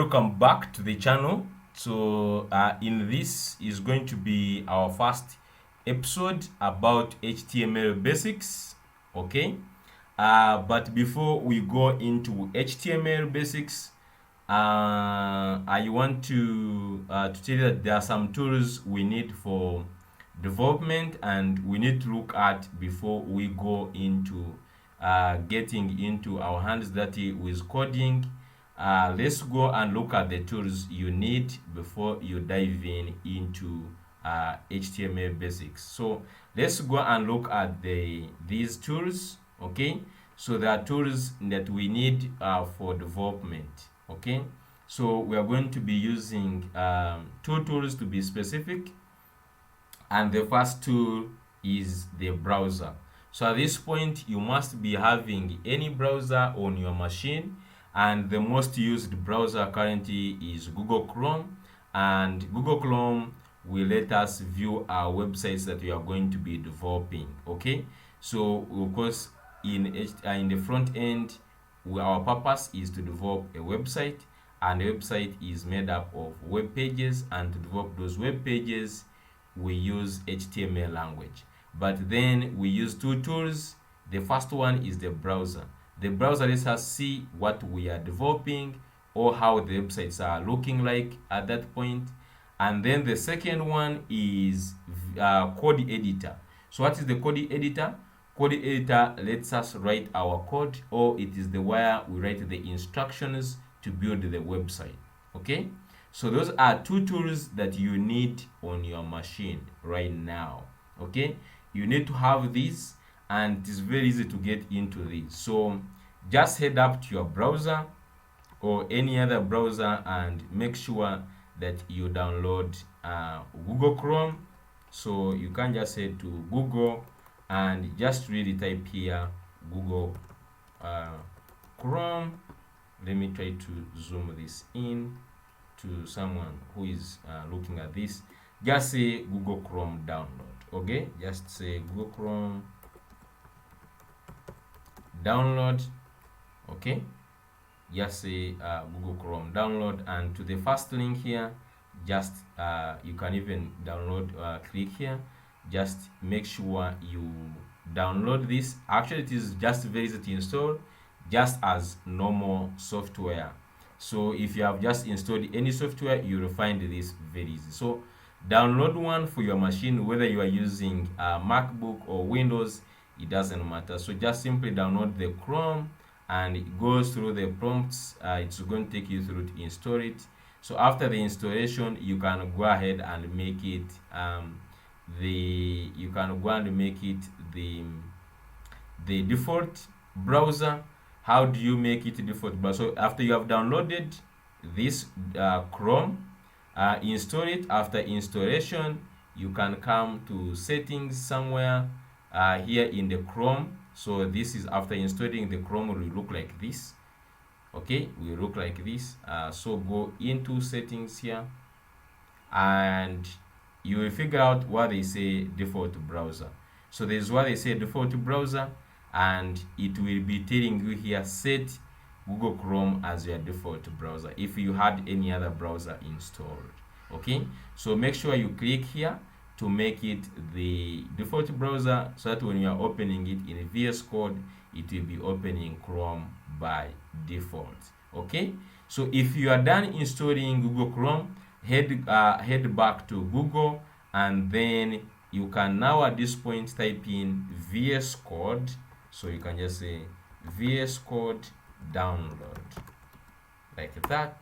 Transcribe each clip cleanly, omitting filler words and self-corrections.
welcome back to the channel. So in this is going to be our first episode about HTML basics. Okay, but before we go into HTML basics, I want to tell you that there are some tools we need for development and we need to look at before we go into getting into our hands dirty with coding. Let's go and look at the tools you need before you dive in into HTML basics. So let's go and look at these tools. Okay, so there are tools that we need for development. Okay, so we are going to be using two tools to be specific, and the first tool is the browser. So at this point you must be having any browser on your machine, and the most used browser currently is Google Chrome, and Google Chrome will let us view our websites that we are going to be developing. Okay, so of course in the front end, our purpose is to develop a website, and the website is made up of web pages, and to develop those web pages we use HTML language. But then we use two tools. The first one is the browser. The browser lets us see what we are developing or how the websites are looking like at that point. And then the second one is code editor. So what is the code editor? Code editor lets us write our code, or it is the where we write the instructions to build the website. Okay, so those are two tools that you need on your machine right now. Okay, you need to have this, and it is very easy to get into this. So just head up to your browser or any other browser and make sure that you download Google Chrome. So you can just head to Google and just really type here Google Chrome. Let me try to zoom this in to someone who is looking at this. Just say Google Chrome download. Okay, just say Google Chrome download. Okay, just say Google Chrome download, and to the first link here, just you can even download, click here. Just make sure you download this. Actually, it is just very easy to install, just as normal software. So if you have just installed any software, you will find this very easy. So download one for your machine, whether you are using a MacBook or Windows, it doesn't matter. So just simply download the Chrome, and it goes through the prompts. It's going to take you through to install it. So after the installation, you can go ahead and make it the default browser. How do you make it default browser? So after you have downloaded this Chrome, install it. After installation, you can come to settings somewhere here in the Chrome. So this is after installing the Chrome, will look like this. Okay, will look like this. So go into settings here, and you will figure out what they say default browser. So this is what they say default browser, and it will be telling you here set Google Chrome as your default browser if you had any other browser installed. Okay, so make sure you click here to make it the default browser, so that when you are opening it in VS Code, it will be opening Chrome by default. Okay, so if you are done installing Google Chrome, head back to Google, and then you can now at this point type in VS Code. So you can just say VS Code download like that.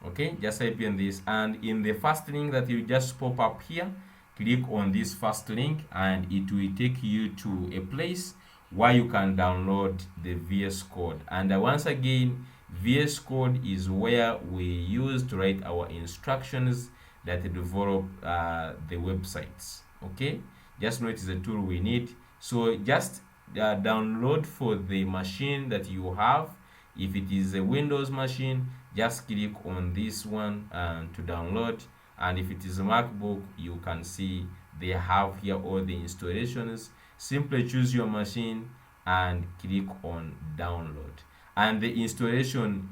Okay, just type in this, and in the first link that you just pop up here, click on this first link, and it will take you to a place where you can download the VS Code. And once again, VS Code is where we use to write our instructions that develop the websites. Okay, just know it is a tool we need. So just download for the machine that you have. If it is a Windows machine, just click on this one to download, and if it is a MacBook, you can see they have here all the installations. Simply choose your machine and click on download, and the installation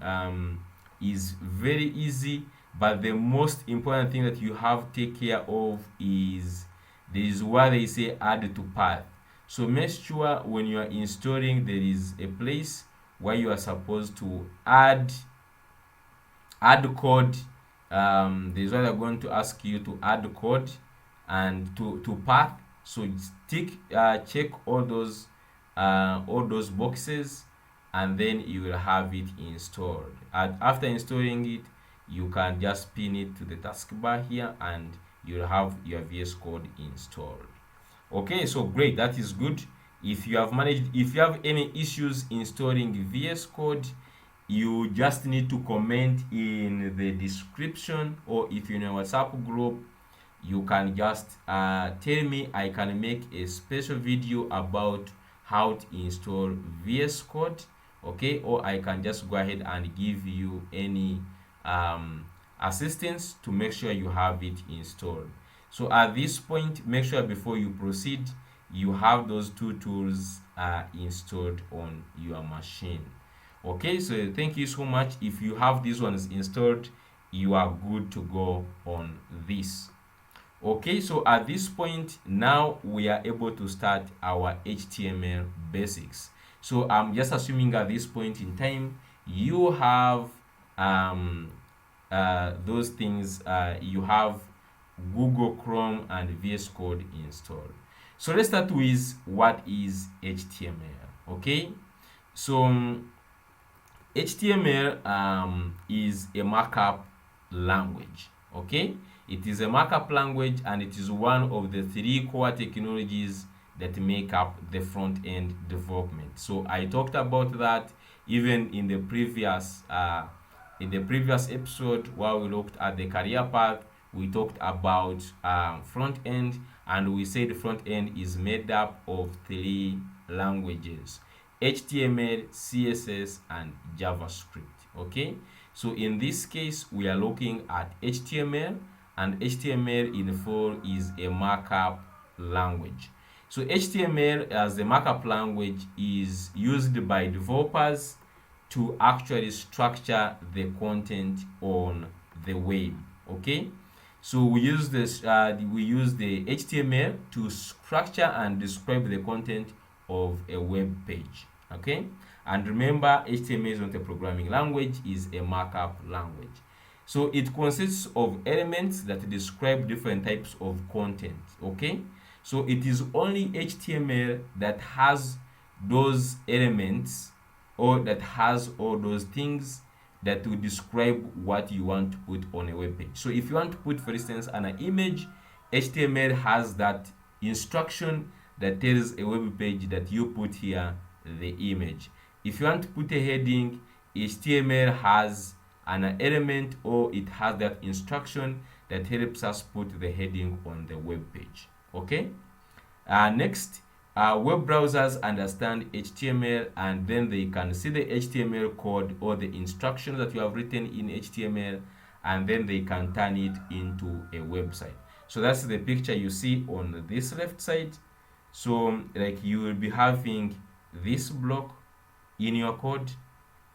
is very easy, but the most important thing that you have to take care of is there is what they say add to path. So make sure when you are installing there is a place where you are supposed to add code. There is what they're going to ask you to add code and to path. So check all those boxes, and then you will have it installed. And after installing it, you can just pin it to the taskbar here, and you'll have your VS Code installed. Okay, so great, that is good. If you have any issues installing VS Code, you just need to comment in the description, or if you're in a WhatsApp group, you can just tell me. I can make a special video about how to install VS Code, okay? Or I can just go ahead and give you any assistance to make sure you have it installed. So at this point, make sure before you proceed, you have those two tools installed on your machine. Okay, so thank you so much. If you have these ones installed, you are good to go on this. Okay, so at this point now we are able to start our HTML basics. So I'm just assuming at this point in time you have those things. You have Google Chrome and VS Code installed. So let's start with what is HTML. Okay, so HTML is a markup language. Okay, it is a markup language, and it is one of the three core technologies that make up the front-end development. So I talked about that even in the previous episode where we looked at the career path. We talked about front end, and we said front end is made up of three languages: HTML, CSS, and JavaScript. Okay, so in this case we are looking at HTML, and HTML in full is a markup language. So HTML as a markup language is used by developers to actually structure the content on the web. Okay, so we use the HTML to structure and describe the content of a web page. Okay, and remember, HTML is not a programming language, is a markup language. So it consists of elements that describe different types of content. Okay, so it is only HTML that has those elements, or that has all those things that will describe what you want to put on a web page. So if you want to put, for instance, an image, HTML has that instruction that tells a web page that you put here the image. If you want to put a heading, HTML has an element, or it has that instruction that helps us put the heading on the web page. Okay, next, web browsers understand HTML, and then they can see the HTML code or the instructions that you have written in HTML, and then they can turn it into a website. So that's the picture you see on this left side. So like you will be having this block in your code.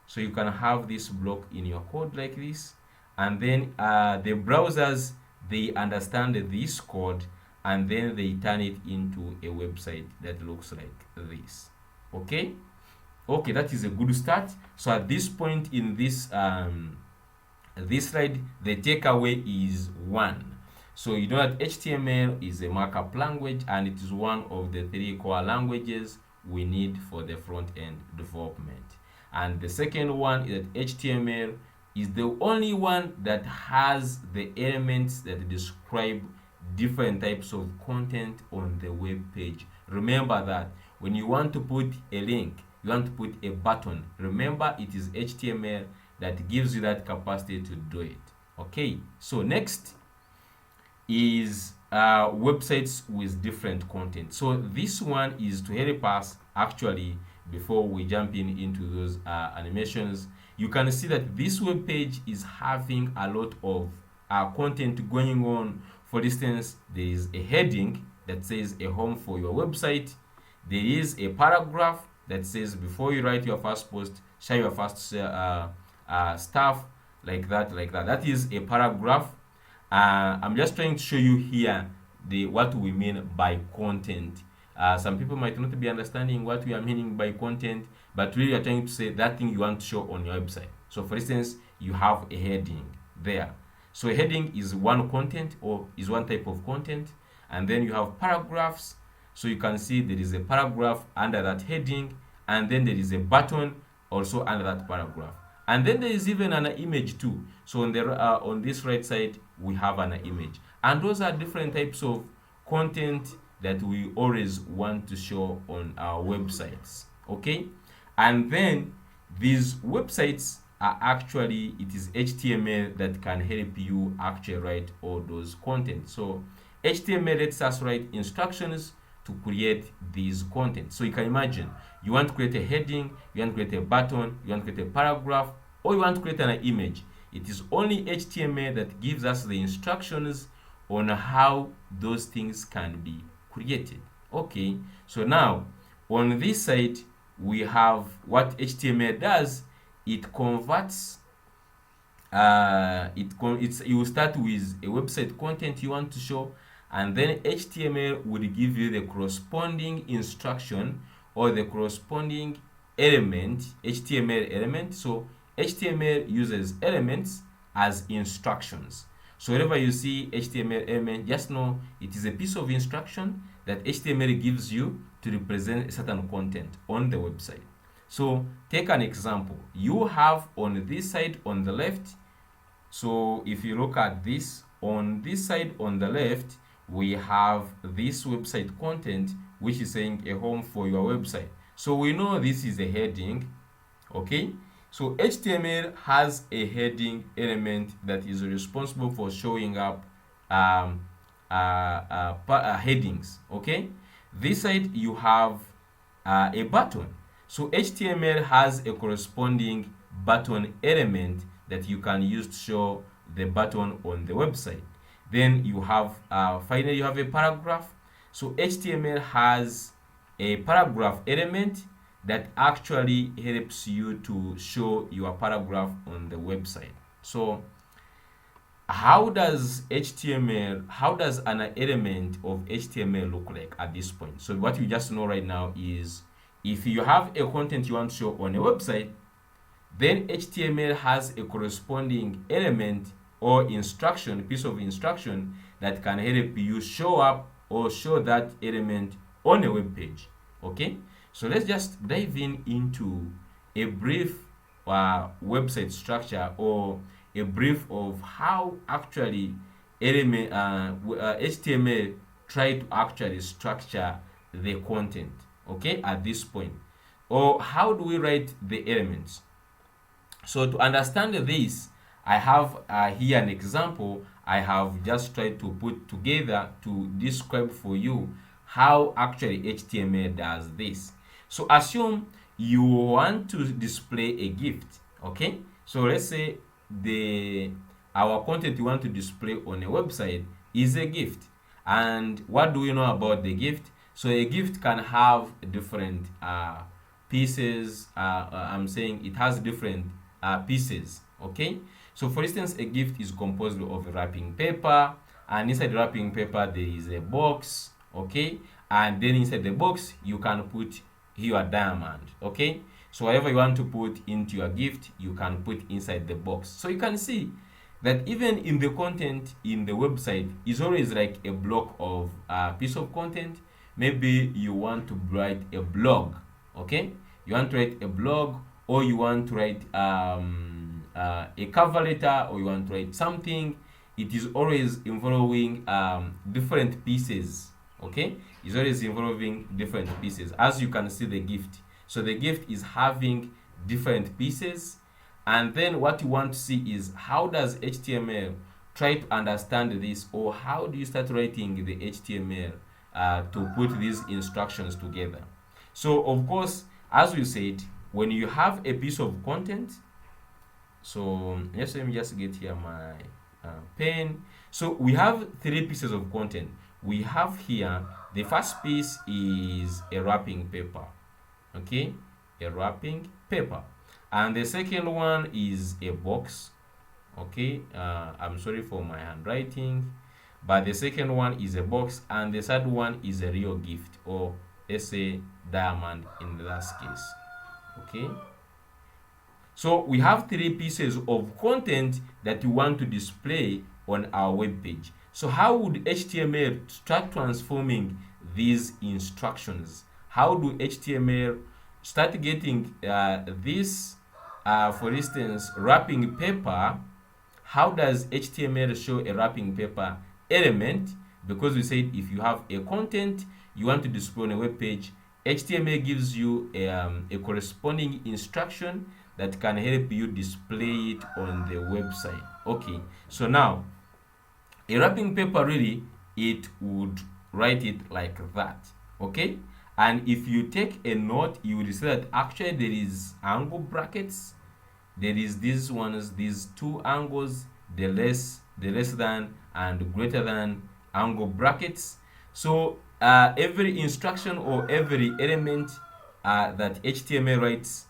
So you can have this block in your code like this, and then the browsers, they understand this code, and then they turn it into a website that looks like this. Okay, that is a good start. So at this point in this this slide, the takeaway is 1. So you know that HTML is a markup language, and it is one of the three core languages we need for the front-end development. And the second one is that HTML is the only one that has the elements that describe different types of content on the web page. Remember that when you want to put a link, you want to put a button, remember it is HTML that gives you that capacity to do it. Okay, so next is websites with different content. So this one is to help us actually, before we jump into those animations. You can see that this web page is having a lot of content going on. For instance, there is a heading that says a home for your website. There is a paragraph that says before you write your first post, share your first stuff, like that, like that. That is a paragraph. I'm just trying to show you here what we mean by content. Some people might not be understanding what we are meaning by content, but really are trying to say that thing you want to show on your website. So for instance, you have a heading there. So a heading is one content, or is one type of content, and then you have paragraphs. So you can see there is a paragraph under that heading, and then there is a button also under that paragraph, and then there is even an image too. So on this right side we have an image, and those are different types of content that we always want to show on our websites. Okay, and then these websites are actually, it is HTML that can help you actually write all those content. So HTML lets us write instructions to create these content. So you can imagine you want to create a heading, you want to create a button, you want to create a paragraph, or you want to create an image. It is only HTML that gives us the instructions on how those things can be created. Okay, so now on this side we have what HTML does. It converts you start with a website content you want to show, and then HTML will give you the corresponding instruction or the corresponding element, HTML element. So HTML uses elements as instructions. So whenever you see HTML element, just know it is a piece of instruction that HTML gives you to represent a certain content on the website. So take an example. You have on this side on the left, so if you look at this, on this side on the left, we have this website content which is saying a home for your website. So we know this is a heading. Okay, so HTML has a heading element that is responsible for showing up headings. Okay, this side you have a button. So HTML has a corresponding button element that you can use to show the button on the website. Then you have finally you have a paragraph. So HTML has a paragraph element that actually helps you to show your paragraph on the website. So how does an element of HTML look like at this point? So what you just know right now is, if you have a content you want to show on a website, then HTML has a corresponding element or instruction, piece of instruction that can help you show up or show that element on a web page. Okay, so let's just dive into a brief website structure, or a brief of how actually HTML try to actually structure the content. Okay, at this point, or how do we write the elements? So to understand this, I have here an example I have just tried to put together to describe for you how actually HTML does this. So assume you want to display a gift. Okay, so let's say our content you want to display on a website is a gift. And what do we know about the gift? So a gift can have different pieces. I'm saying it has different pieces. Okay, so for instance, a gift is composed of wrapping paper, and inside the wrapping paper there is a box. Okay, and then inside the box you can put your diamond. Okay, so whatever you want to put into your gift, you can put inside the box. So you can see that even in the content in the website is always like a block of piece of content. Maybe you want to write a blog. Okay, you want to write a blog, or you want to write a cover letter, or you want to write something. It is always involving different pieces. Okay, it's always involving different pieces, as you can see the gift. So the gift is having different pieces, and then what you want to see is how does HTML try to understand this, or how do you start writing the HTML to put these instructions together. So of course, as we said, when you have a piece of content, so yes, let me just get here my pen. So we have three pieces of content. We have here, the first piece is a wrapping paper. Okay, a wrapping paper. And the second one is a box. Okay, I'm sorry for my handwriting, but the second one is a box, and the third one is a real gift, or let's say diamond in that case. Okay, so we have three pieces of content that we want to display on our web page. So how would HTML start transforming these instructions? How do HTML start getting this, for instance, wrapping paper? How does HTML show a wrapping paper element? Because we said if you have a content you want to display on a web page, HTML gives you a corresponding instruction that can help you display it on the website. Okay, so now a wrapping paper, really, it would write it like that. Okay, and if you take a note, you will see that actually there is angle brackets, there is these ones, these two angles, the less than and greater than angle brackets. So every instruction or every element that HTML writes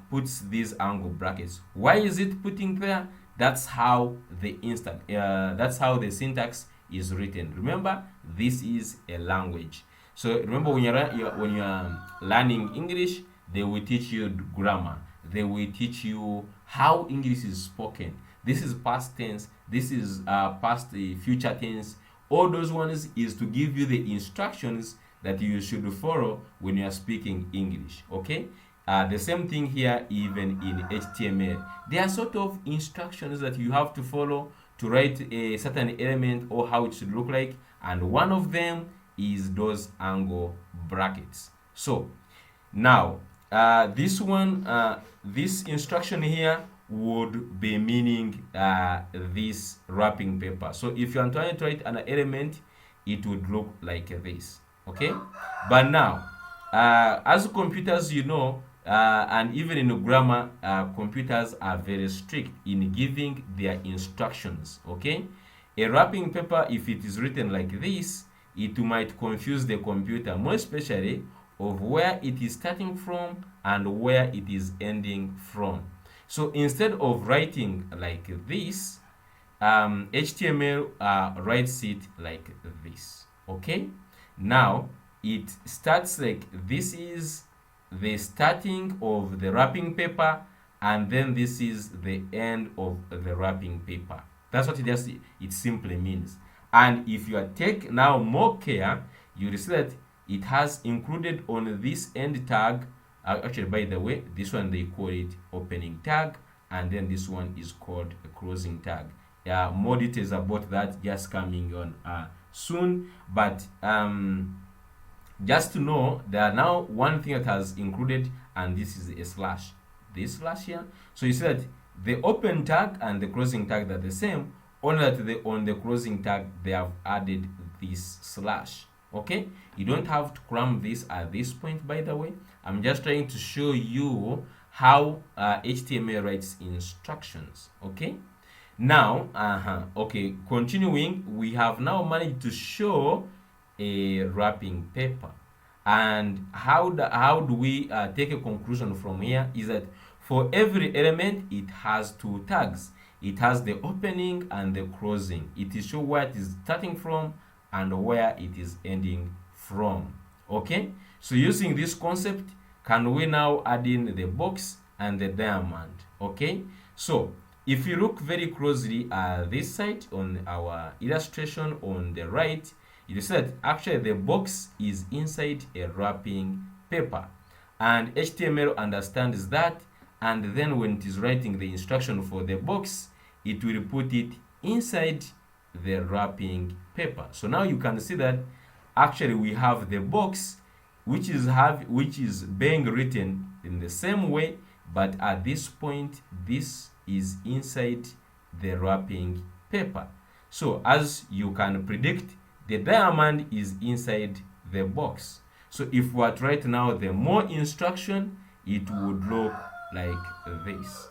puts these angle brackets. Why is it putting there? That's how that's how the syntax is written. Remember, this is a language. So remember, when you're learning English, they will teach you grammar. They will teach you how English is spoken. This is past tense. This is past future tense. All those ones is to give you the instructions that you should follow when you are speaking English. Okay. The same thing here, even in HTML. There are sort of instructions that you have to follow to write a certain element or how it should look like, and one of them is those angle brackets. So now this one, this instruction here would be meaning this wrapping paper. So if you are trying to write an element, it would look like this. Okay, but now as computers, you know, and even in grammar, computers are very strict in giving their instructions. Okay, a wrapping paper, if it is written like this, it might confuse the computer, more especially of where it is starting from and where it is ending from. So instead of writing like this, HTML writes it like this. Okay, now it starts like this is the starting of the wrapping paper, and then this is the end of the wrapping paper. That's what it simply means. And if you take now more care, you will see that it has included on this end tag, actually, by the way, this one they call it opening tag, and then this one is called a closing tag. More details about that just coming on soon, but just to know, there are now one thing that has included, and this is a slash, this slash here. So you see that the open tag and the closing tag are the same, only that on the closing tag they have added this slash. Okay, you don't have to cram this at this point, by the way. I'm just trying to show you how HTML writes instructions. Okay, now okay, continuing, we have now managed to show a wrapping paper. And how do we take a conclusion from here is that for every element it has two tags. It has the opening and the closing. It is show where it is starting from and where it is ending from. Okay, so using this concept, can we now add in the box and the diamond? Okay, so if you look very closely at this side on our illustration on the right, you see that actually the box is inside a wrapping paper, and HTML understands that, and then when it is writing the instruction for the box, it will put it inside the wrapping paper. So now you can see that actually we have the box which is being written in the same way, but at this point this is inside the wrapping paper. So as you can predict, the diamond is inside the box. So if we write now the more instruction, it would look like this.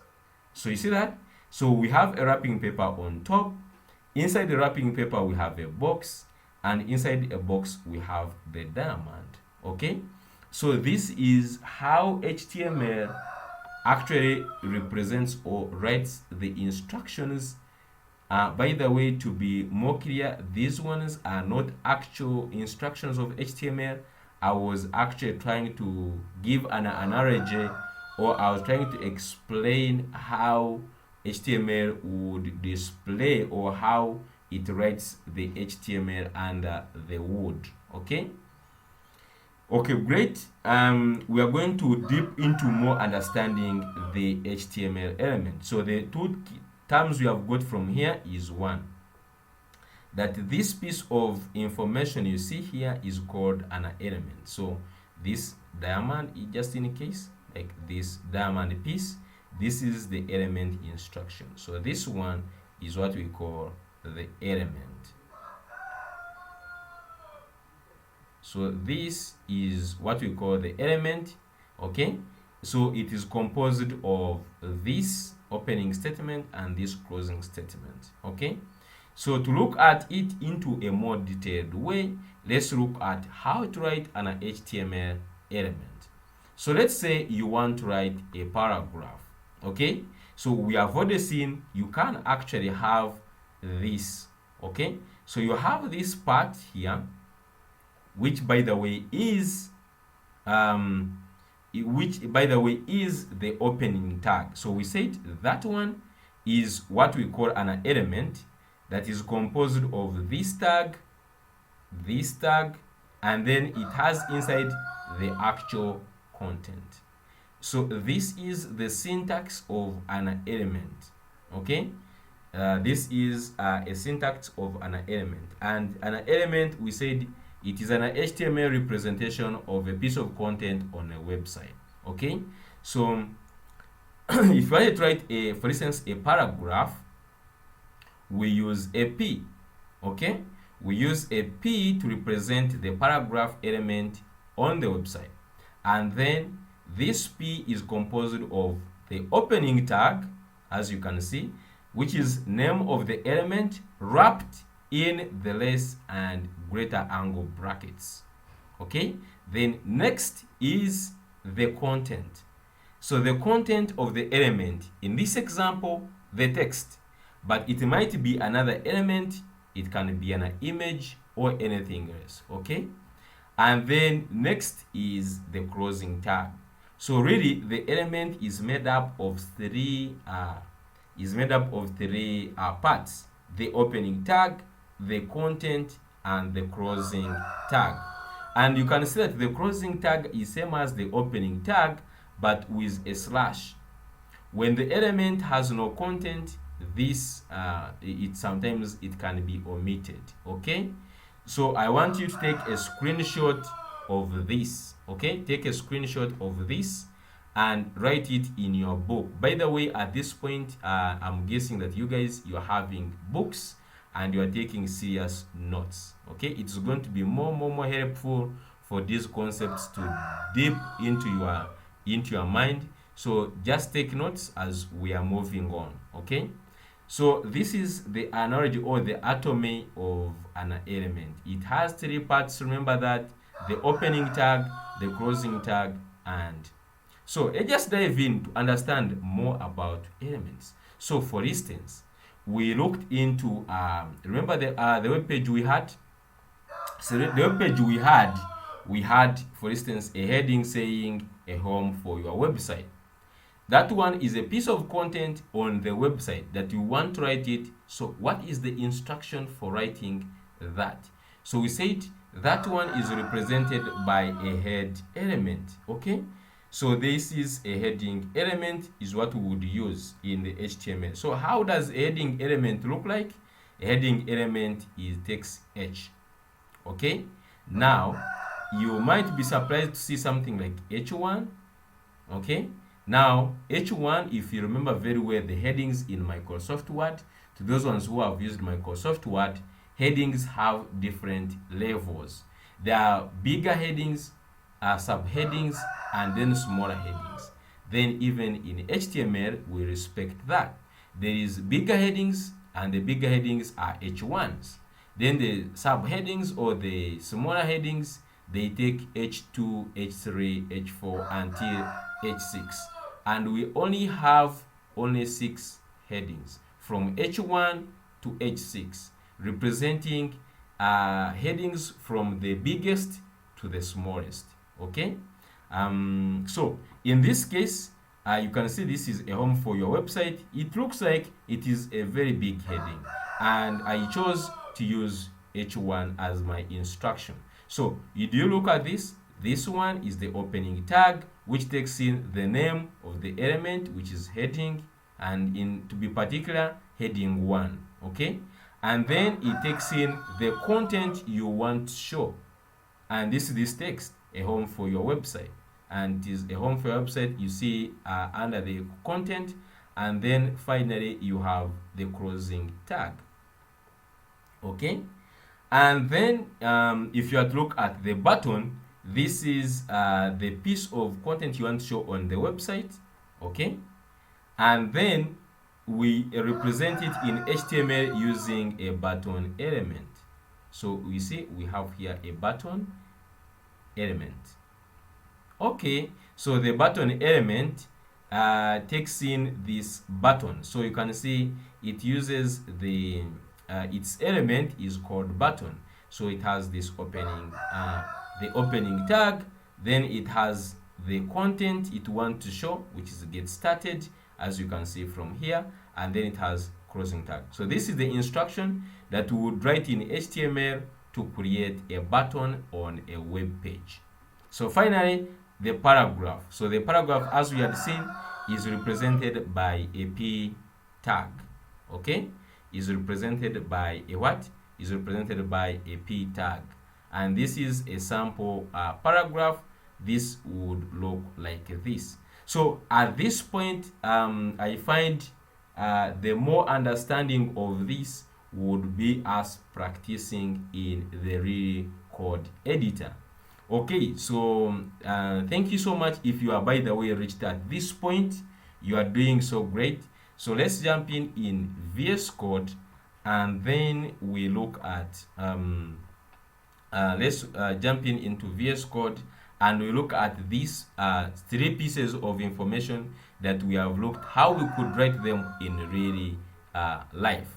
So you see that? So we have a wrapping paper on top. Inside the wrapping paper we have a box, and inside a box we have the diamond. Okay, so this is how HTML actually represents or writes the instructions. By the way, to be more clear, these ones are not actual instructions of HTML. I was actually trying to give an analogy, or I was trying to explain how HTML would display or how it writes the HTML under the wood. Okay. Okay, great. We are going to dip into more understanding the HTML element. So the two terms we have got from here is one, that this piece of information you see here is called an element. So this diamond, just in case, like this diamond piece, this is the element instruction. So this one is what we call the element. So this is what we call the element. Okay, so it is composed of this opening statement and this closing statement. Okay, so to look at it into a more detailed way, let's look at how to write an HTML element. So let's say you want to write a paragraph. Okay, so we have already seen you can actually have this. Okay, so you have this part here, which by the way is the opening tag. So we said that one is what we call an element that is composed of this tag, and then it has inside the actual content. So this is the syntax of an element. Okay, this is a syntax of an element, and an element, we said, it is an HTML representation of a piece of content on a website. Okay, so if you want to write for instance, a paragraph, we use a P. Okay, we use a P to represent the paragraph element on the website, and then this P is composed of the opening tag, as you can see, which is name of the element wrapped in the less and greater angle brackets. Okay, then next is the content. So the content of the element, in this example, the text, but it might be another element, it can be an image or anything else. Okay, and then next is the closing tag. So really the element is made up of three parts: the opening tag, the content, and the closing tag. And you can see that the closing tag is same as the opening tag, but with a slash. When the element has no content, this sometimes it can be omitted. Okay, so I want you to take a screenshot of this. Okay, take a screenshot of this and write it in your book. By the way, at this point, I'm guessing that you guys, you're having books and you are taking serious notes. Okay, it's going to be more helpful for these concepts to deep into your mind. So just take notes as we are moving on. Okay, so this is the analogy or the anatomy of an element. It has three parts. Remember that: the opening tag, the closing tag, and so let's just dive in to understand more about elements. So for instance, we looked into remember the web page we had. So the web page we had, for instance, a heading saying a home for your website. That one is a piece of content on the website that you want to write it. So what is the instruction for writing that? So we said that one is represented by a head element. Okay, so this is a heading element, is what we would use in the HTML. So how does a heading element look like? A heading element is text H. Okay, now you might be surprised to see something like H1. Okay, now H1, if you remember very well the headings in Microsoft Word, to those ones who have used Microsoft Word, headings have different levels. There are bigger headings, subheadings, and then smaller headings. Then even in HTML, we respect that. There is bigger headings, and the bigger headings are H1s. Then the subheadings or the smaller headings, they take H2, H3, H4 until H6. and we only have only 6 headings from H1 to H6, representing headings from the biggest to the smallest. Okay, so in this case, you can see this is a home for your website. It looks like it is a very big heading, and I chose to use H1 as my instruction. So if you look at this, this one is the opening tag, which takes in the name of the element, which is heading, and to be particular, heading 1. Okay, and then it takes in the content you want to show, and this is this text, a home for your website, and it is a home for your website. You see under the content, and then finally you have the closing tag. Okay, and then if you have to look at the button, this is the piece of content you want to show on the website. Okay, and then we represent it in HTML using a button element. So we see we have here a button element. Okay, so the button element takes in this button. So you can see it uses the its element is called button. So it has this opening the opening tag, then it has the content it wants to show, which is get started, as you can see from here, and then it has closing tag. So this is the instruction that we would write in HTML to create a button on a web page. So finally, the paragraph. So the paragraph, as we had seen, is represented by a p tag. Okay, is represented by a what? Is represented by a p tag, and this is a sample paragraph. This would look like this. So at this point, I find the more understanding of this would be us practicing in the real code editor. Okay, so thank you so much. If you are, by the way, reached at this point, you are doing so great. So let's jump in VS Code, and then we look at let's jump into VS Code, and we look at these 3 pieces of information that we have looked how we could write them in really life.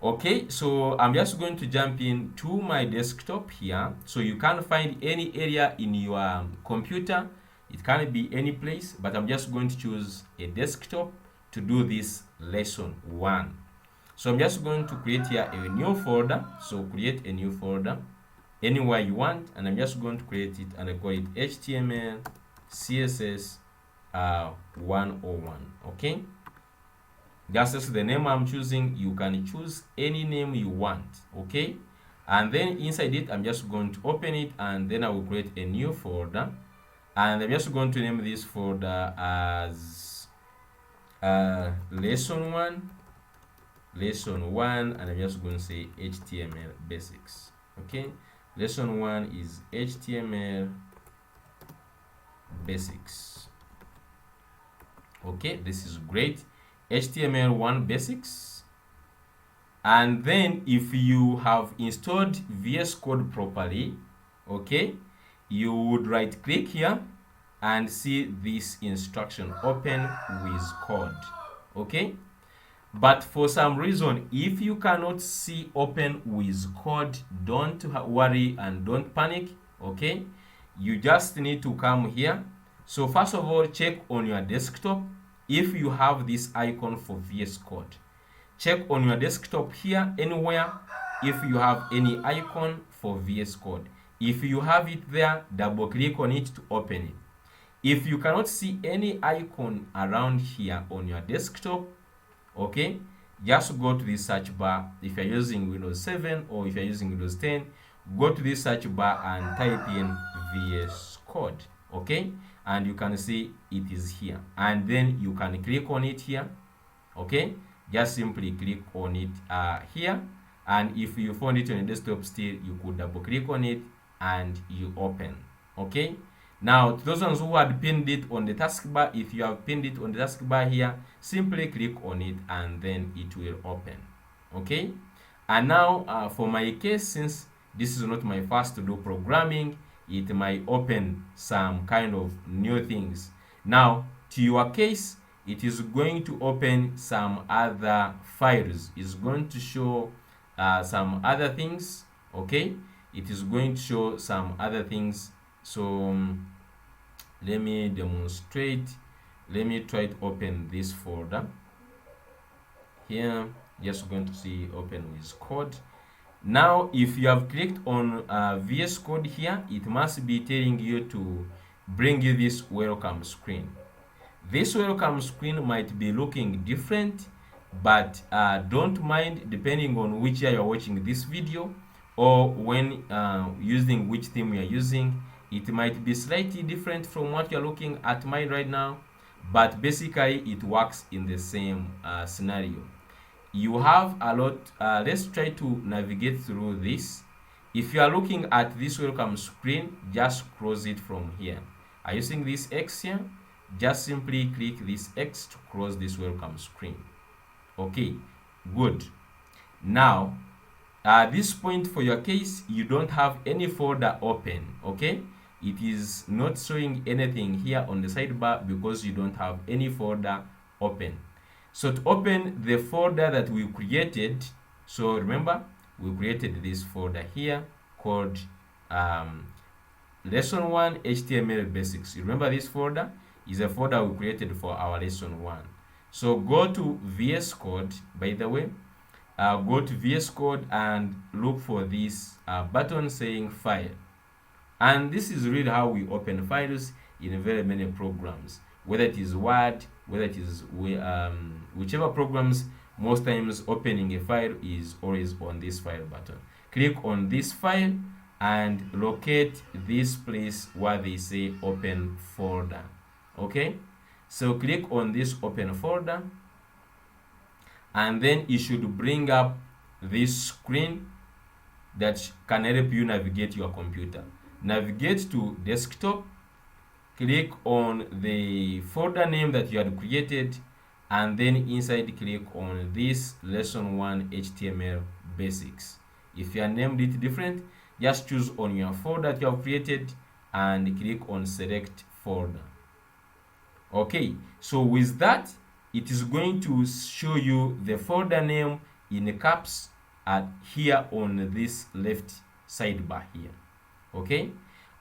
Okay, so I'm just going to jump into my desktop here. So you can find any area in your computer. It can be any place, but I'm just going to choose a desktop to do this lesson 1. So I'm just going to create here a new folder. So create a new folder anywhere you want, and I'm just going to create it, and I call it HTML CSS 101. Okay, that's the name I'm choosing. You can choose any name you want. Okay, and then inside it, I'm just going to open it, and then I will create a new folder, and I'm just going to name this folder as lesson 1, and I'm just going to say HTML basics. Okay, lesson 1 is HTML basics. Okay, this is great. HTML1 basics. And then if you have installed VS Code properly, okay, you would right click here and see this instruction, open with code. Okay, but for some reason, if you cannot see open with code, don't worry and don't panic. Okay, you just need to come here. So first of all, check on your desktop if you have this icon for VS Code. Check on your desktop here anywhere if you have any icon for VS Code. If you have it there, double click on it to open it. If you cannot see any icon around here on your desktop, okay, just go to the search bar. If you're using Windows 7 or if you're using Windows 10, go to the search bar and type in VS Code. Okay, and you can see it is here, and then you can click on it here. Okay, just simply click on it here, and if you found it on your desktop still, you could double click on it and you open. Okay, now to those ones who had pinned it on the taskbar, if you have pinned it on the taskbar here, simply click on it and then it will open. Okay, and now for my case, since this is not my first to do programming, it might open some kind of new things. Now to your case, it is going to open some other files. It's going to show some other things. Okay, it is going to show some other things. So let me demonstrate. Let me try to open this folder here. Just going to see open with code. Now if you have clicked on VS Code here, it must be telling you to bring you this welcome screen. This welcome screen might be looking different, but don't mind, depending on which year you're watching this video or when using which theme you're using. It might be slightly different from what you're looking at mine right now, but basically it works in the same scenario. You have a lot. Let's try to navigate through this. If you are looking at this welcome screen, just close it from here. Are you seeing this X here? Just simply click this X to close this welcome screen. Okay, good. Now at this point for your case, you don't have any folder open. Okay, it is not showing anything here on the sidebar because you don't have any folder open. So to open the folder that we created, so remember we created this folder here called lesson 1 HTML basics. You remember this folder is a folder we created for our lesson 1. So go to VS Code, by the way, go to VS Code and look for this button saying file. And this is really how we open files in very many programs, whether it is Word, whether it is whichever programs. Most times opening a file is always on this file button. Click on this file and locate this place where they say open folder. Okay, so click on this open folder and then it should bring up this screen that can help you navigate your computer. Navigate to desktop, click on the folder name that you had created, and then inside click on this lesson 1 HTML basics. If you are named it different, just choose on your folder that you have created and click on select folder. Okay, so with that, it is going to show you the folder name in caps here on this left sidebar here. Okay,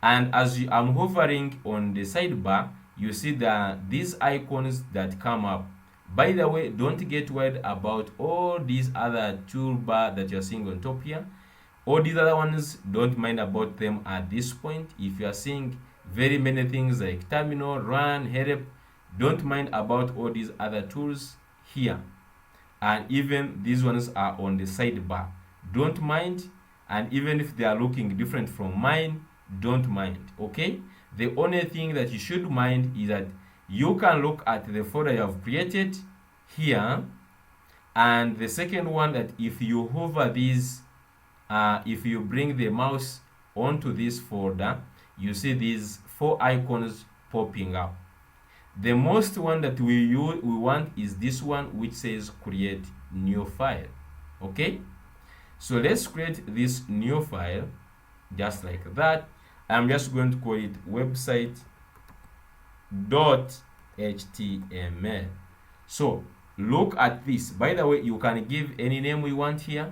and as I'm hovering on the sidebar, you see that these icons that come up. By the way, don't get worried about all these other toolbar that you're seeing on top here. All these other ones, don't mind about them at this point. If you are seeing very many things like terminal, run, help, don't mind about all these other tools here. And even these ones are on the sidebar. Don't mind. And even if they are looking different from mine, don't mind. Okay, the only thing that you should mind is that you can look at the folder you have created here, and the second one, that if you hover these, if you bring the mouse onto this folder, you see these 4 icons popping up. The most one that we want is this one, which says create new file. Okay, so let's create this new file just like that. I'm just going to call it website.html. So look at this. By the way, you can give any name we want here.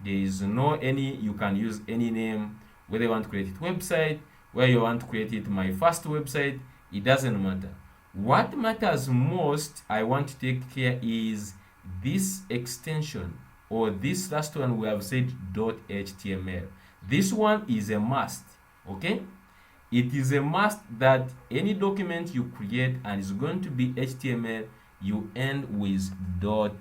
There is no any, you can use any name, whether you want to create it website, where you want to create it my first website, it doesn't matter. What matters most, I want to take care is this extension, or this last one we have said .html. This one is a must. Okay, it is a must that any document you create and is going to be HTML, you end with .html.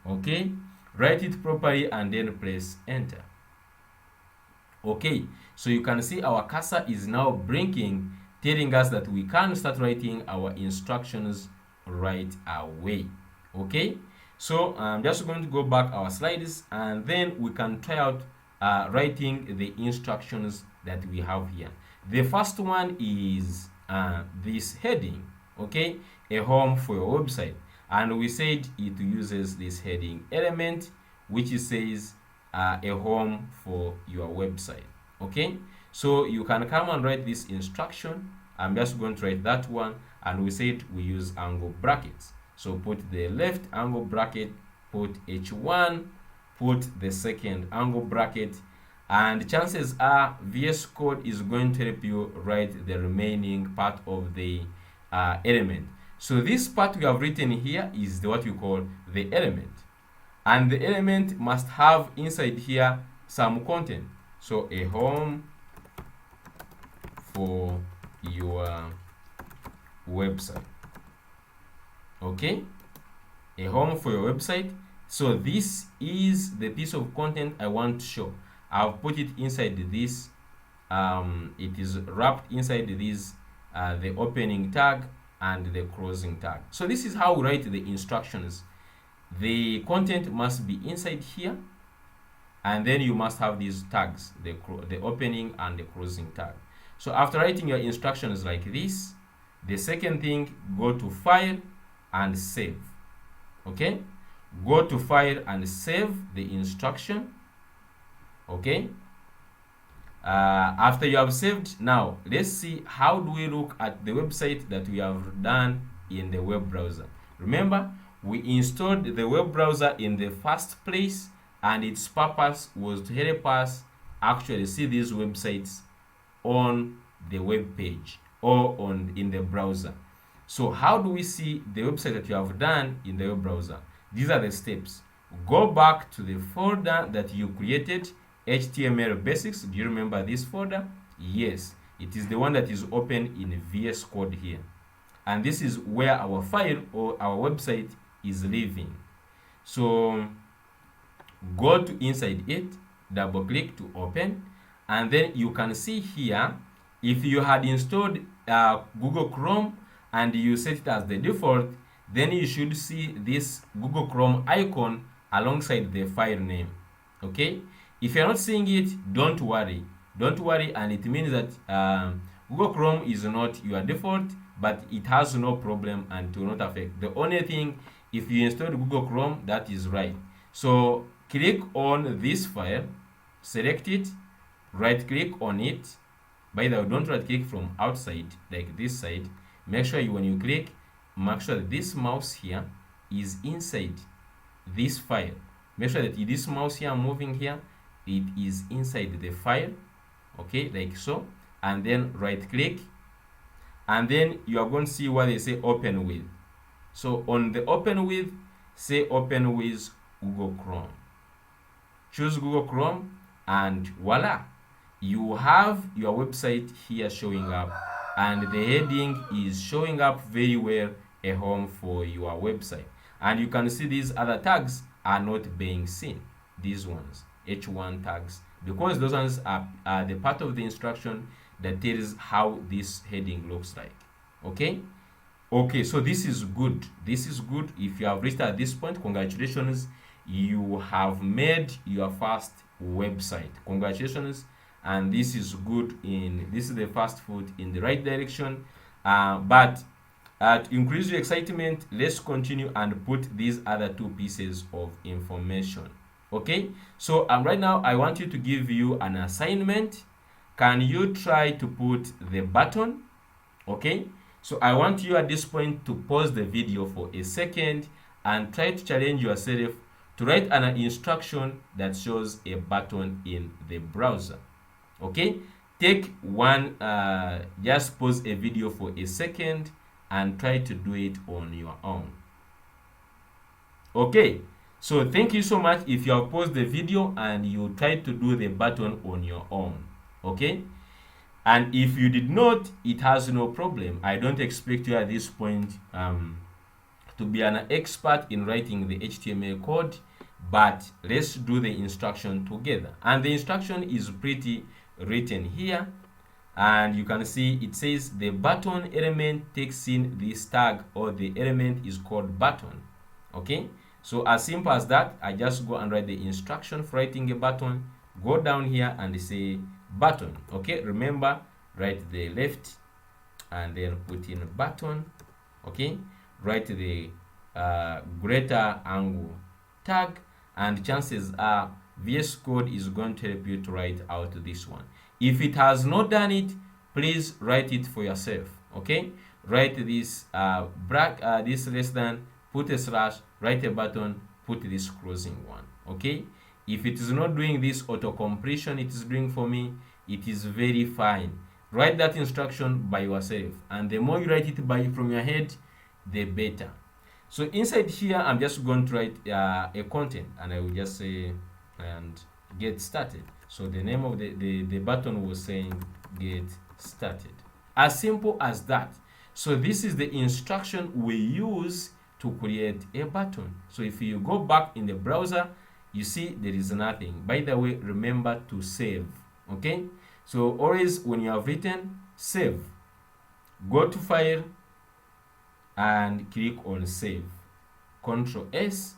Okay, write it properly and then press enter. Okay, so you can see our cursor is now blinking, telling us that we can start writing our instructions right away. Okay, so I'm just going to go back our slides and then we can try out writing the instructions that we have here. The first one is this heading. Okay, a home for your website, and we said it uses this heading element which says a home for your website. Okay, so you can come and write this instruction I'm just going to write that one, and we said we use angle brackets. So put the left angle bracket, put H1, put the second angle bracket, and chances are VS Code is going to help you write the remaining part of the element. So this part we have written here is what we call the element, and the element must have inside here some content. So a home for your website. Okay, a home for your website. So this is the piece of content I want to show. I've put it inside this. It is wrapped inside this, the opening tag and the closing tag. So this is how we write the instructions. The content must be inside here, and then you must have these tags, the opening and the closing tag. So after writing your instructions like this, the second thing, go to File and Save. Okay, go to File and Save the instruction. Okay, after you have saved, now let's see how do we look at the website that we have done in the web browser. Remember, we installed the web browser in the first place, and its purpose was to help us actually see these websites on the web page or in the browser. So how do we see the website that you have done in the web browser? These are the steps. Go back to the folder that you created, HTML basics. Do you remember this folder? Yes, it is the one that is open in VS Code here, and this is where our file or our website is living. So go to inside it, double click to open, and then you can see here, if you had installed Google Chrome and you set it as the default, then you should see this Google Chrome icon alongside the file name. Okay, if you're not seeing it, don't worry, and it means that Google Chrome is not your default, but it has no problem and it will not affect. The only thing, if you installed Google Chrome, that is right. So click on this file, select it, right click on it. By the way, don't right click from outside like this side. Make sure when you click, make sure that this mouse here is inside this file. Make sure that this mouse here moving here, it is inside the file. Okay, like so. And then right click, and then you are going to see what they say open with. So on the open with, say open with Google Chrome. Choose Google Chrome, and voila, you have your website here showing up, and the heading is showing up very well, a home for your website. And you can see these other tags are not being seen, these ones, H1 tags, because those ones are the part of the instruction that tells how this heading looks like. Okay, so this is good. If you have reached at this point, congratulations, you have made your first website. Congratulations, and this is good. This is the first foot in the right direction. But to increase your excitement, let's continue and put these other two pieces of information. Okay, so right now I want you to give you an assignment. Can you try to put the button? Okay, so I want you at this point to pause the video for a second and try to challenge yourself to write an instruction that shows a button in the browser. Okay, take one, just pause a video for a second and try to do it on your own. Okay, so thank you so much if you have paused the video and you try to do the button on your own. Okay, and if you did not, it has no problem. I don't expect you at this point to be an expert in writing the HTML code, but let's do the instruction together. And the instruction is pretty written here, and you can see it says the button element takes in this tag, or the element is called button. Okay, so as simple as that, I just go and write the instruction for writing a button. Go down here and say button. Okay, remember, write the left and then put in button. Okay, write the greater angle tag, and chances are VS Code is going to help you to write out this one. If it has not done it, please write it for yourself. Okay, write this this less than, put a slash, write a button, put this closing one. Okay, if it is not doing this auto completion it is doing for me, it is very fine. Write that instruction by yourself, and the more you write it by from your head, the better. So inside here I'm just going to write a content, and I will just say and get started. So the name of the button was saying get started. As simple as that. So this is the instruction we use to create a button. So if you go back in the browser, you see there is nothing. By the way, remember to save. Okay, so always when you have written, save, go to file and click on save, Ctrl S,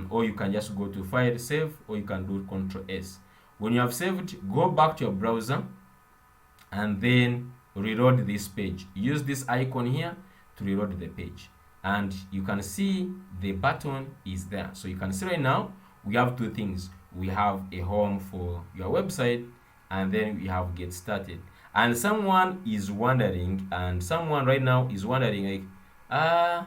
or you can just go to file, save, or you can do Ctrl S. When you have saved, go back to your browser and then reload this page. Use this icon here to reload the page, and you can see the button is there. So you can see right now we have two things. We have a home for your website, and then we have get started. And someone is wondering, and someone right now is wondering, like,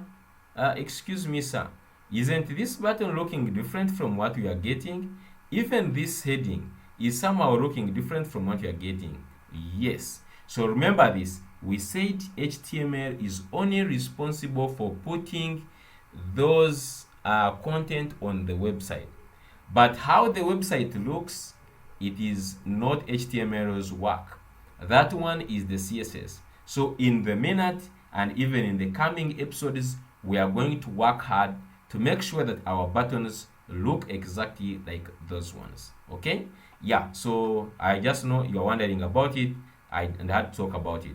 excuse me, sir, isn't this button looking different from what we are getting? Even this heading is somehow looking different from what we are getting. Yes. So remember this. We said HTML is only responsible for putting those content on the website. But how the website looks, it is not HTML's work. That one is the CSS. So in the minute and even in the coming episodes, we are going to work hard to make sure that our buttons look exactly like those ones. Okay? Yeah, so I just know you're wondering about it, and I had to talk about it.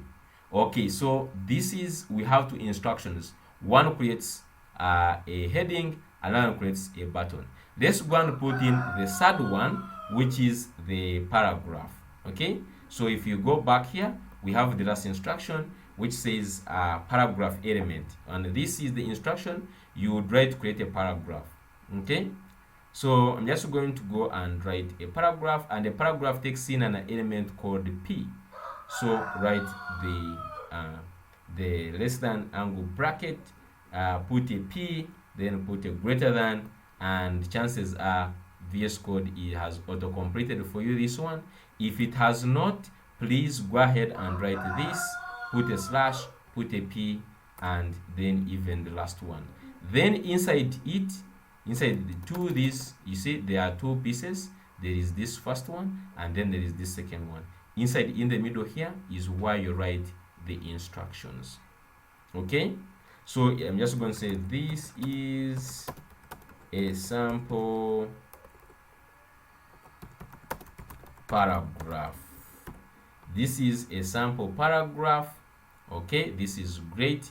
Okay, so this is, we have two instructions. One creates a heading, another creates a button. Let's go and put in the third one, which is the paragraph. Okay, so if you go back here, we have the last instruction, which says paragraph element, and this is the instruction you would write to create a paragraph. Okay, so I'm just going to go and write a paragraph, and the paragraph takes in an element called P. So write the less than angle bracket, put a P, then put a greater than, and chances are VS Code has auto completed for you this one. If it has not, please go ahead and write this, put a slash, put a P, and then even the last one. Then inside it, inside this, you see there are two pieces. There is this first one, and then there is this second one. Inside, in the middle here, is where you write the instructions. Okay, so I'm just going to say this is a sample paragraph. This is a sample paragraph. Okay, this is great.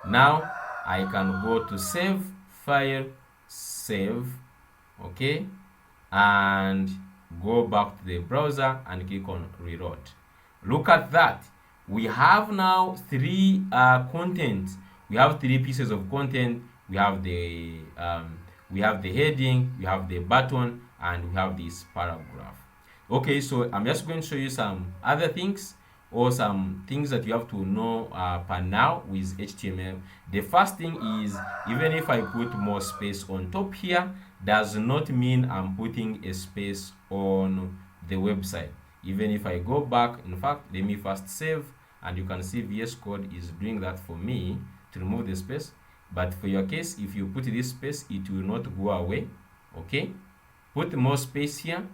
Now I can go to save, file, save. Okay, and go back to the browser and click on reload. Look at that. We have now three content. We have three pieces of content. We have the heading, we have the button, and we have this paragraph. Okay, so I'm just going to show you some other things, or some things that you have to know per now with HTML. The first thing is, even if I put more space on top here, does not mean I'm putting a space on the website. Even if I go back, in fact, let me first save, and you can see VS Code is doing that for me to remove the space. But for your case, if you put this space, it will not go away. Okay, put more space here,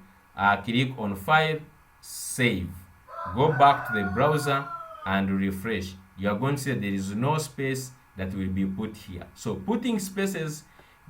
click on file, save, go back to the browser and refresh. You are going to see there is no space that will be put here. So putting spaces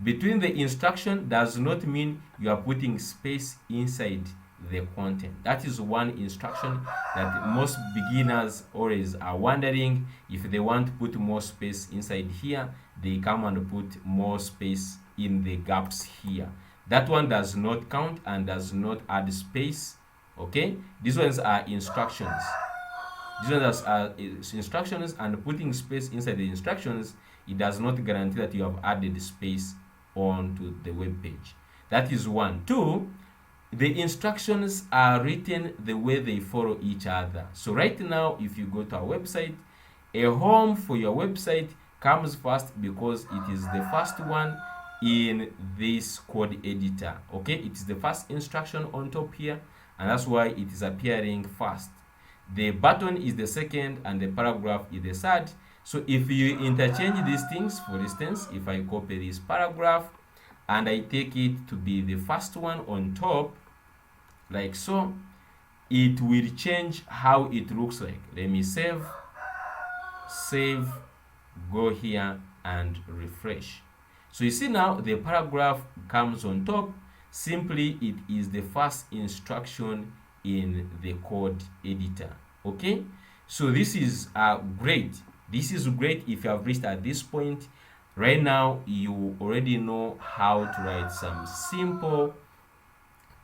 between the instruction does not mean you are putting space inside the content. That is one instruction that most beginners always are wondering. If they want to put more space inside here, they come and put more space in the gaps here. That one does not count and does not add space. Okay, these ones are instructions. These ones are instructions, and putting space inside the instructions, it does not guarantee that you have added space onto the web page. That is one. Two, the instructions are written the way they follow each other. So right now, if you go to our website, a home for your website comes first because it is the first one in this code editor. Okay, it is the first instruction on top here, and that's why it is appearing first. The button is the second and the paragraph is the third. So if you interchange these things, for instance, if I copy this paragraph and I take it to be the first one on top, like so, it will change how it looks like. Let me save, go here and refresh. So you see now the paragraph comes on top. Simply it is the first instruction in the code editor. Okay, so this is great. This is great if you have reached at this point. Right now you already know how to write some simple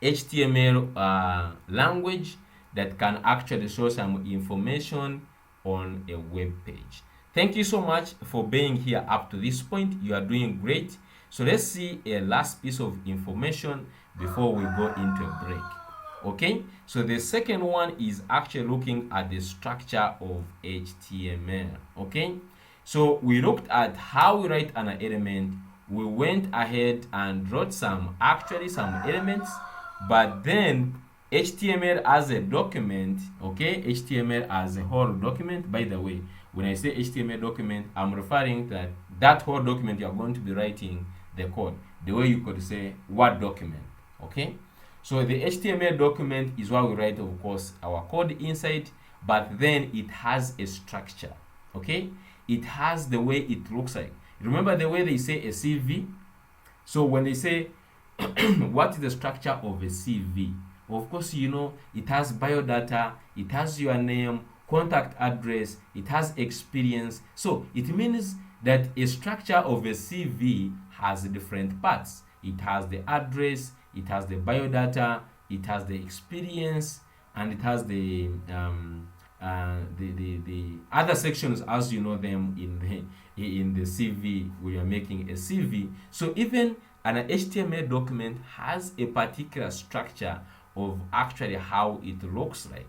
HTML language that can actually show some information on a web page. Thank you so much for being here up to this point. You are doing great. So let's see a last piece of information before we go into a break. Okay, so the second one is actually looking at the structure of HTML. Okay, so we looked at how we write an element. We went ahead and wrote some elements, but then HTML as a document, okay, HTML as a whole document. By the way, when I say HTML document, I'm referring to that whole document you are going to be writing the code, the way you could say Word document. Okay, so the HTML document is what we write, of course, our code inside, but then it has a structure. Okay, it has the way it looks like. Remember the way they say a CV? So when they say what is the structure of a CV? Of course, you know, it has biodata, it has your name, contact address, it has experience. So it means that a structure of a CV has different parts. It has the address, it has the biodata, it has the experience, and it has the other sections as you know them in the CV when you're making a CV. So even an HTML document has a particular structure of actually how it looks like.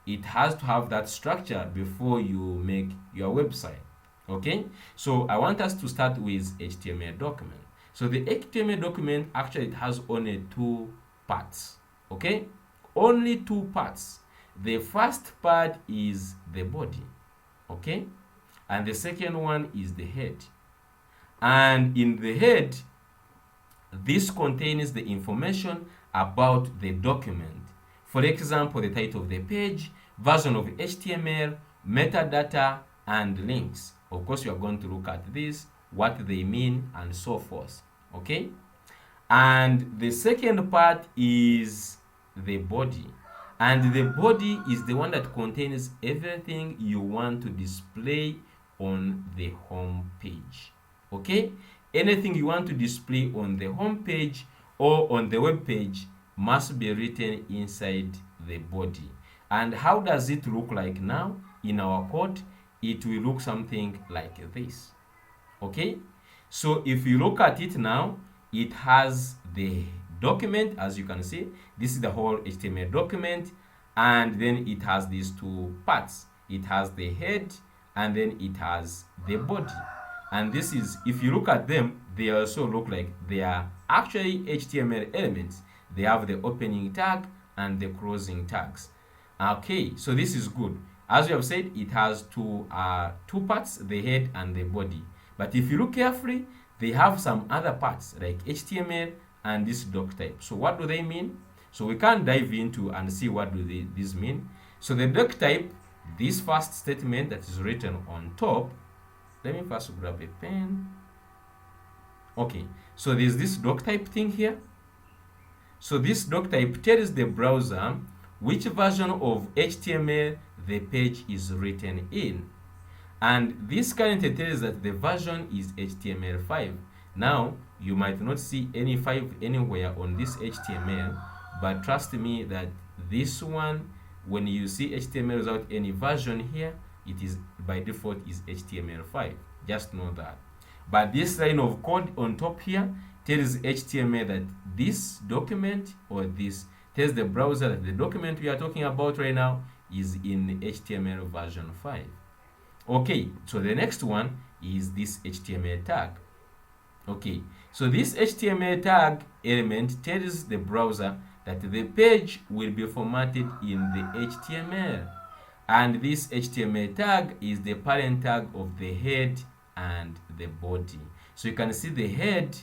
It has to have that structure before you make your website. Okay, so I want us to start with HTML document. So the HTML document actually it has only two parts. Okay, only two parts. The first part is the body, okay, and the second one is the head. And in the head, this contains the information about the document. For example, the title of the page, version of HTML, metadata, and links. Of course, we are going to look at this, what they mean, and so forth. Okay? And the second part is the body. And the body is the one that contains everything you want to display on the home page. Okay? Anything you want to display on the home page or on the web page must be written inside the body. And how does it look like now in our code? It will look something like this. Okay? So if you look at it now, it has the document, as you can see. This is the whole HTML document, and then it has these two parts. It has the head, and then it has the body. And this is, if you look at them, they also look like they are actually HTML elements. They have the opening tag and the closing tags. Okay, so this is good. As we have said, it has two parts, the head and the body. But if you look carefully, they have some other parts like HTML and this doc type. So what do they mean? So we can dive into and see what do these mean. So the doc type, this first statement that is written on top, let me first grab a pen. Okay, so there's this doc type thing here. So this doc type tells the browser which version of HTML the page is written in. And this currently tells that the version is HTML5. Now, you might not see any 5 anywhere on this HTML, but trust me that this one, when you see HTML without any version here, it is by default is HTML5. Just know that. But this line of code on top here tells HTML that this document or this tells the browser that the document we are talking about right now is in HTML version 5. Okay, so the next one is this HTML tag. Okay, so this HTML tag element tells the browser that the page will be formatted in the HTML, and this HTML tag is the parent tag of the head and the body. So you can see the head,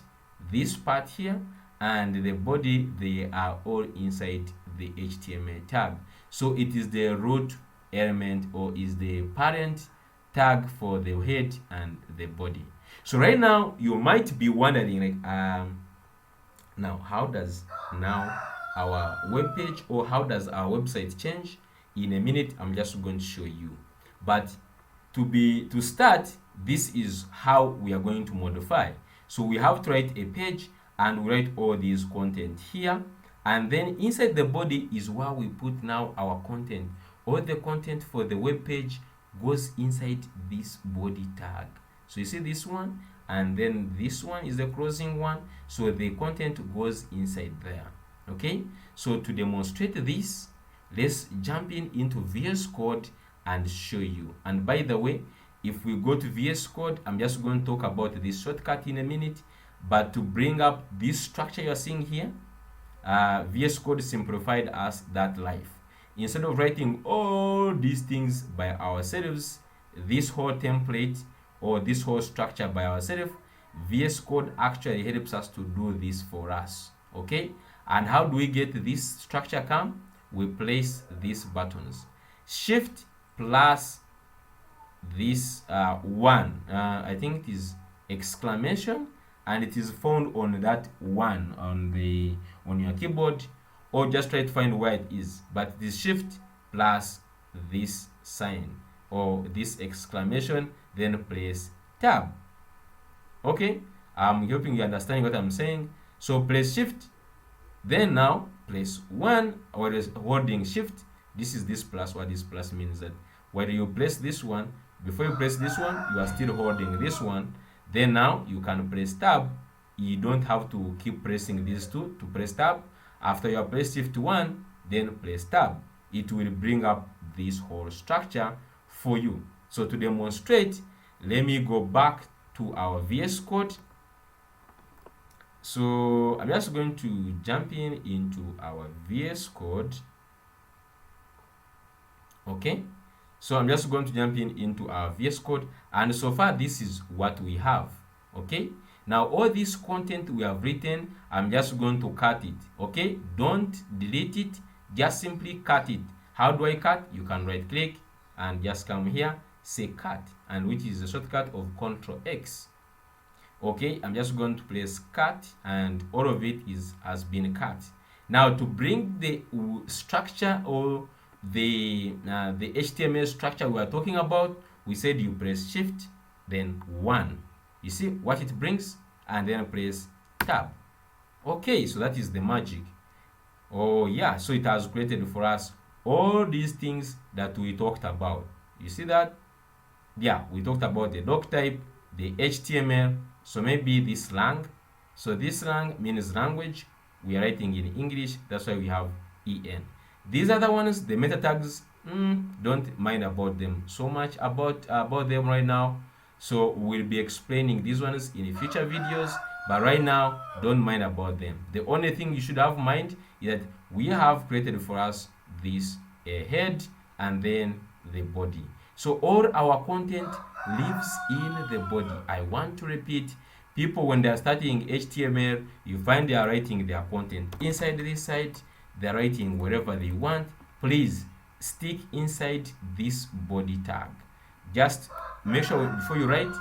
this part here, and the body, they are all inside the HTML tag. So it is the root element, or is the parent tag for the head and the body. So right now you might be wondering, like, now how does now our web page, or how does our website change? In a minute I'm just going to show you, but to start, this is how we are going to modify. So we have to write a page, and we write all these content here, and then inside the body is where we put now our content. All the content for the web page goes inside this body tag. So you see this one, and then this one is the closing one, so the content goes inside there. Okay, so to demonstrate this, let's jump into VS Code and show you. And by the way, if we go to VS Code, I'm just going to talk about this shortcut in a minute, but to bring up this structure you're seeing here, VS Code simplified us that life. Instead of writing all these things by ourselves, this whole template or this whole structure by ourselves, VS Code actually helps us to do this for us. Okay, and how do we get this structure come? We place these buttons, shift plus this one, I think it is exclamation, and it is found on that one on your keyboard, or just try to find where it is, but it is shift plus this sign or this exclamation, then press tab. Okay, I'm hoping you're understanding what I'm saying. So press shift, then now press 1, or holding shift. This is this plus. What this plus means that whether you press this one, before you press this one, you are still holding this one. Then now you can press tab. You don't have to keep pressing these two to press tab. After you have pressed shift 1, then press tab. It will bring up this whole structure for you. So to demonstrate, let me go back to our VS Code. So I'm just going to jump into our VS Code. Okay, so I'm just going to jump into our VS Code, and so far this is what we have. Okay, now all this content we have written, I'm just going to cut it. Okay, don't delete it, just simply cut it. How do I cut? You can right click and just come here, say cut, and which is the shortcut of Ctrl X. Okay, I'm just going to press cut, and all of it has been cut. Now to bring the structure, or the HTML structure we are talking about, we said you press shift then 1. You see what it brings, and then press tab. Okay, so that is the magic. Oh yeah, so it has created for us all these things that we talked about. You see that? Yeah, we talked about the doc type, the HTML, so maybe this lang. So this lang means language. We are writing in English, that's why we have EN. These other ones, the meta tags, don't mind about them so much about them right now. So we'll be explaining these ones in future videos, but right now don't mind about them. The only thing you should have in mind is that we have created for us this head and then the body. So all our content lives in the body. I want to repeat, people when they are studying HTML, you find they are writing their content inside this site, they're writing wherever they want. Please stick inside this body tag. Just make sure before you write,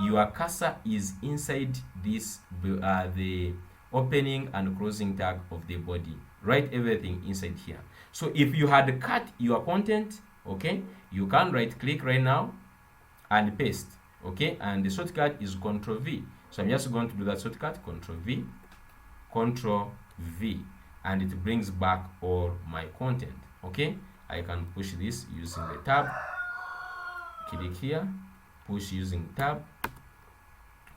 your cursor is inside this the opening and closing tag of the body. Write everything inside here. So if you had cut your content, okay, you can right click right now and paste. Okay, and the shortcut is Ctrl V. So I'm just going to do that shortcut, Ctrl V, Ctrl V, and it brings back all my content. Okay, I can push this using the tab, click here, push using tab.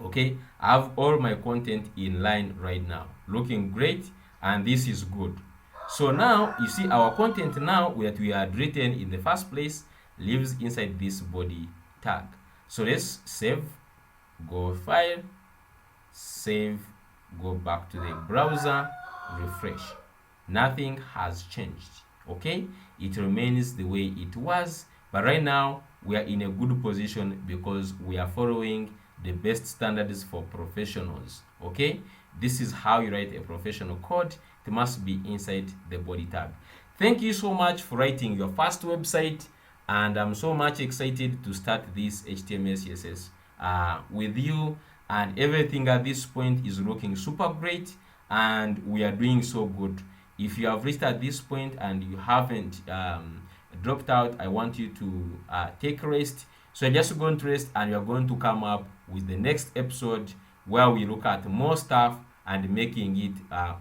Okay, I have all my content in line right now, looking great, and this is good. So now you see our content now that we had written in the first place lives inside this body tag. So let's save, go file, save, go back to the browser, refresh. Nothing has changed. Okay, it remains the way it was, but right now we are in a good position because we are following the best standards for professionals. Okay, this is how you write a professional code. It must be inside the body tag. Thank you so much for writing your first website, and I'm so much excited to start this HTML CSS with you, and everything at this point is looking super great and we are doing so good. If you have reached at this point and you haven't dropped out, I want you to take rest. So you're just going to rest and you're going to come up with the next episode where we look at more stuff and making it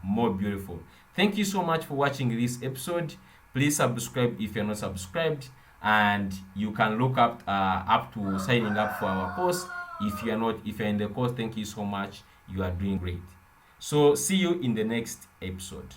more beautiful. Thank you so much for watching this episode. Please subscribe if you're not subscribed, and you can look up to signing up for our course. If you're in the course, thank you so much. You are doing great. So see you in the next episode.